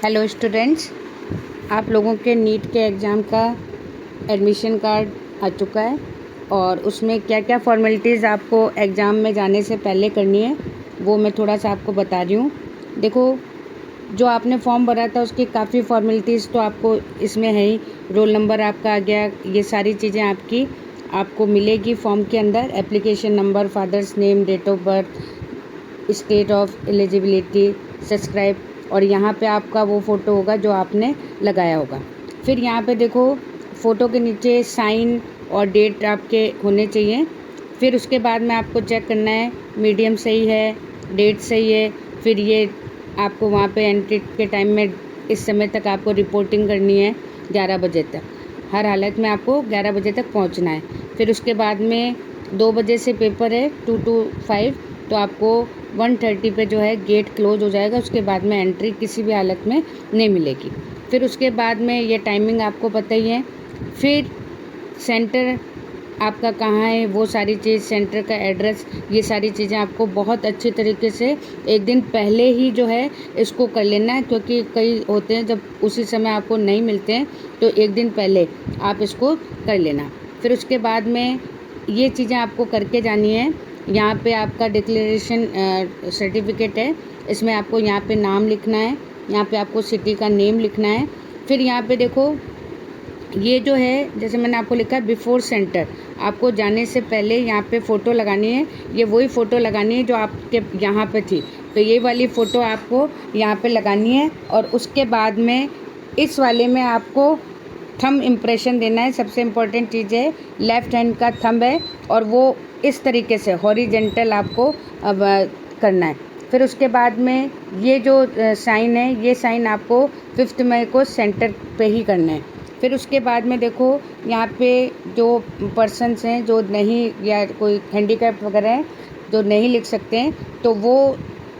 Hello students, आप लोगों के नीट के एग्ज़ाम का एडमिशन कार्ड आ चुका है और उसमें क्या क्या फॉर्मेलिटीज़ आपको एग्ज़ाम में जाने से पहले करनी है वो मैं थोड़ा सा आपको बता रही हूँ। देखो, जो आपने फॉर्म भरा था उसकी काफ़ी फॉर्मेलिटीज़ तो आपको इसमें है ही। रोल नंबर आपका आ गया, ये सारी चीज़ें आपको मिलेगी फॉर्म के अंदर। Application number, father's name, date of birth, state of eligibility, subscribe, और यहाँ पे आपका वो फ़ोटो होगा जो आपने लगाया होगा। फिर यहाँ पे देखो, फ़ोटो के नीचे साइन और डेट आपके होने चाहिए। फिर उसके बाद में आपको चेक करना है मीडियम सही है, डेट सही है। फिर ये आपको वहाँ पे एंट्री के टाइम में इस समय तक आपको रिपोर्टिंग करनी है 11 बजे तक। हर हालत में आपको 11 बजे तक पहुँचना है। फिर उसके बाद में 2 बजे से पेपर है 2 to 5, तो आपको 1:30 पे जो है गेट क्लोज हो जाएगा। उसके बाद में एंट्री किसी भी हालत में नहीं मिलेगी। फिर उसके बाद में ये टाइमिंग आपको पता ही है। फिर सेंटर आपका कहाँ है, वो सारी चीज़, सेंटर का एड्रेस, ये सारी चीज़ें आपको बहुत अच्छी तरीके से एक दिन पहले ही जो है इसको कर लेना है, क्योंकि कई होते हैं जब उसी समय आपको नहीं मिलते हैं, तो एक दिन पहले आप इसको कर लेना। फिर उसके बाद में ये चीज़ें आपको करके जानी है। यहाँ पे आपका डिक्लेरेशन सर्टिफिकेट है, इसमें आपको यहाँ पे नाम लिखना है, यहाँ पे आपको सिटी का नेम लिखना है। फिर यहाँ पे देखो, ये जो है जैसे मैंने आपको लिखा है बिफोर सेंटर, आपको जाने से पहले यहाँ पे फ़ोटो लगानी है। ये वही फ़ोटो लगानी है जो आपके यहाँ पे थी, तो ये वाली फ़ोटो आपको यहाँ पे लगानी है। और उसके बाद में इस वाले में आपको थंब इम्प्रेशन देना है। सबसे इम्पोर्टेंट चीज़ है, लेफ़्ट हैंड का थंब है और वो इस तरीके से हॉरिजेंटल आपको अब करना है। फिर उसके बाद में ये जो साइन है, ये साइन आपको 5 मई को सेंटर पे ही करना है। फिर उसके बाद में देखो, यहाँ पे जो पर्सन्स हैं जो नहीं, या कोई हैंडीकैप वगैरह हैं जो नहीं लिख सकते हैं, तो वो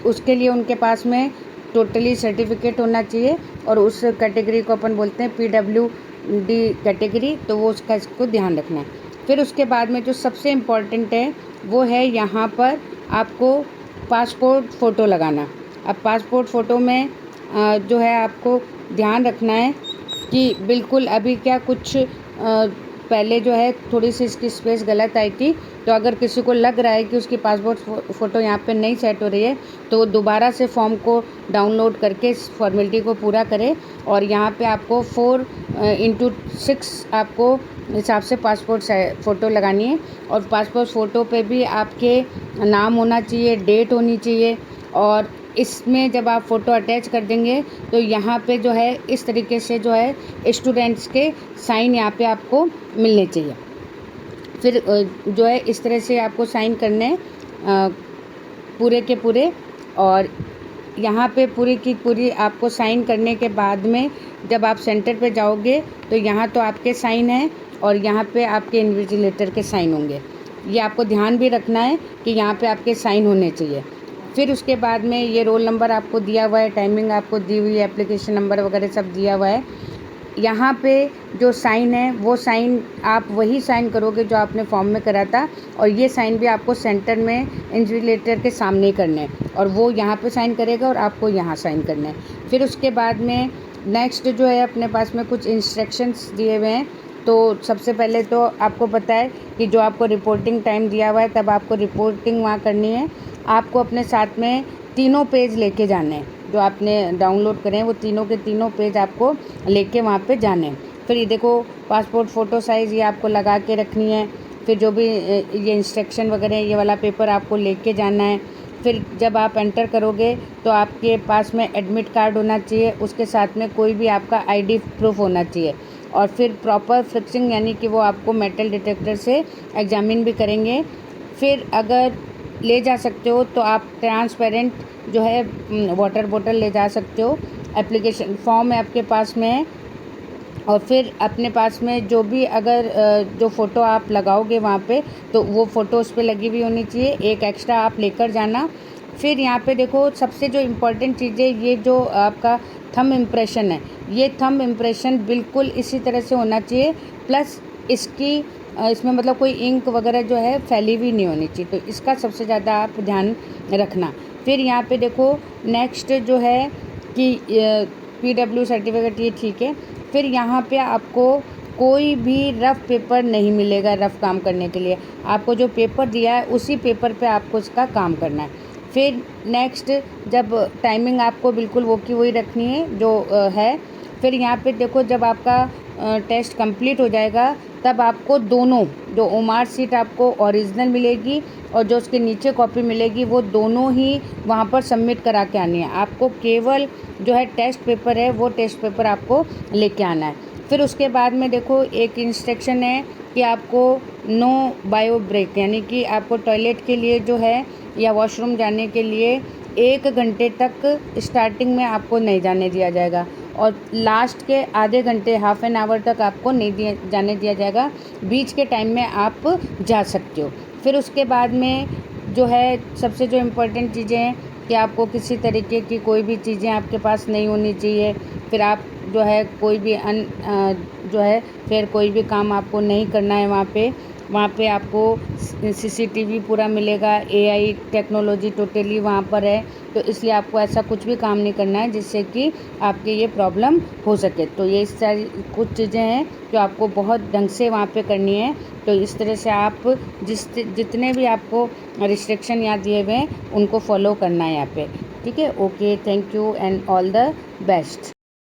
उसके लिए उनके पास में टोटली सर्टिफिकेट होना चाहिए। और उस कैटेगरी को अपन बोलते हैं PWD कैटेगरी, तो वो उसका इसको ध्यान रखना है। फिर उसके बाद में जो सबसे इम्पॉर्टेंट है वो है यहाँ पर आपको पासपोर्ट फ़ोटो लगाना। अब पासपोर्ट फ़ोटो में जो है आपको ध्यान रखना है कि बिल्कुल अभी क्या कुछ पहले जो है थोड़ी सी इसकी स्पेस गलत आई थी, तो अगर किसी को लग रहा है कि उसकी पासपोर्ट फ़ोटो यहाँ पे नहीं सेट हो रही है, तो दोबारा से फॉर्म को डाउनलोड करके इस फॉर्मेलिटी को पूरा करें। और यहाँ पे आपको 4x6 आपको हिसाब से पासपोर्ट फ़ोटो लगानी है। और पासपोर्ट फ़ोटो पे भी आपके नाम होना चाहिए, डेट होनी चाहिए। और इसमें जब आप फ़ोटो अटैच कर देंगे तो यहाँ पे जो है इस तरीके से जो है स्टूडेंट्स के साइन यहाँ पे आपको मिलने चाहिए। फिर जो है इस तरह से आपको साइन करने हैं पूरे के पूरे। और यहाँ पे पूरी की पूरी आपको साइन करने के बाद में जब आप सेंटर पे जाओगे तो यहाँ तो आपके साइन हैं और यहाँ पे आपके इन्विजिलेटर के साइन होंगे। ये आपको ध्यान भी रखना है कि यहाँ पे आपके साइन होने चाहिए। फिर उसके बाद में ये रोल नंबर आपको दिया हुआ है, टाइमिंग आपको दी हुई है, एप्लीकेशन नंबर वगैरह सब दिया हुआ है। यहाँ पे जो साइन है वो साइन आप वही साइन करोगे जो आपने फॉर्म में करा था, और ये साइन भी आपको सेंटर में इन्विजिलेटर के सामने ही करने हैं, और वो यहाँ पे साइन करेगा और आपको यहाँ साइन करना है। फिर उसके बाद में नेक्स्ट जो है अपने पास में कुछ इंस्ट्रक्शंस दिए हुए हैं। तो सबसे पहले तो आपको पता है कि जो आपको रिपोर्टिंग टाइम दिया हुआ है तब आपको रिपोर्टिंग वहाँ करनी है। आपको अपने साथ में तीनों पेज लेके जाने हैं, जो आपने डाउनलोड करें वो तीनों के तीनों पेज आपको लेके वहाँ पे जाने हैं। फिर ये देखो, पासपोर्ट फ़ोटो साइज़ ये आपको लगा के रखनी है। फिर जो भी ये इंस्ट्रक्शन वगैरह ये वाला पेपर आपको लेके जाना है। फिर जब आप एंटर करोगे तो आपके पास में एडमिट कार्ड होना चाहिए, उसके साथ में कोई भी आपका ID प्रूफ होना चाहिए। और फिर प्रॉपर फिक्सिंग, यानी कि वो आपको मेटल डिटेक्टर से एग्जामिन भी करेंगे। फिर अगर ले जा सकते हो तो आप ट्रांसपेरेंट जो है वाटर बोतल ले जा सकते हो। एप्लीकेशन फॉर्म है आपके पास में है। और फिर अपने पास में जो भी अगर जो फ़ोटो आप लगाओगे वहाँ पे, तो वो फ़ोटो उस पर लगी हुई होनी चाहिए, एक एक्स्ट्रा आप लेकर जाना। फिर यहाँ पे देखो, सबसे जो इम्पोर्टेंट चीज़ है, ये जो आपका थंब इम्प्रेशन है, ये थंब इम्प्रेशन बिल्कुल इसी तरह से होना चाहिए। प्लस इसकी इसमें मतलब कोई इंक वगैरह जो है फैली हुई नहीं होनी चाहिए, तो इसका सबसे ज़्यादा आप ध्यान रखना। फिर यहाँ पे देखो, नेक्स्ट जो है कि PW सर्टिफिकेट ये ठीक है। फिर यहाँ पे आपको कोई भी रफ़ पेपर नहीं मिलेगा रफ़ काम करने के लिए। आपको जो पेपर दिया है उसी पेपर पे आपको इसका काम करना है। फिर नेक्स्ट, जब टाइमिंग आपको बिल्कुल वो की वही रखनी है जो है। फिर यहाँ पे देखो, जब आपका टेस्ट कंप्लीट हो जाएगा तब आपको दोनों, जो ओमार शीट आपको ओरिजिनल मिलेगी और जो उसके नीचे कॉपी मिलेगी, वो दोनों ही वहाँ पर सबमिट करा के आनी है। आपको केवल जो है टेस्ट पेपर है वो टेस्ट पेपर आपको लेके आना है। फिर उसके बाद में देखो एक इंस्ट्रक्शन है कि आपको नो बायो ब्रेक, यानी कि आपको टॉयलेट के लिए जो है या वॉशरूम जाने के लिए 1 घंटे तक स्टार्टिंग में आपको नहीं जाने दिया जाएगा और लास्ट के आधे घंटे, हाफ एन आवर तक आपको नहीं जाने दिया जाएगा। बीच के टाइम में आप जा सकते हो। फिर उसके बाद में जो है सबसे जो इम्पोर्टेंट चीज़ें हैं कि आपको किसी तरीके की कोई भी चीज़ें आपके पास नहीं होनी चाहिए। फिर आप जो है कोई भी जो है फिर कोई भी काम आपको नहीं करना है वहाँ पे आपको CCTV पूरा मिलेगा, AI टेक्नोलॉजी टोटली वहाँ पर है। तो इसलिए आपको ऐसा कुछ भी काम नहीं करना है जिससे कि आपके ये प्रॉब्लम हो सके। तो ये सारी कुछ चीज़ें हैं जो आपको बहुत ढंग से वहाँ पे करनी है। तो इस तरह से आप जितने भी आपको रिस्ट्रिक्शन यहाँ दिए हुए हैं उनको फॉलो करना है यहाँ पे। ठीक है, okay, thank you and all the best.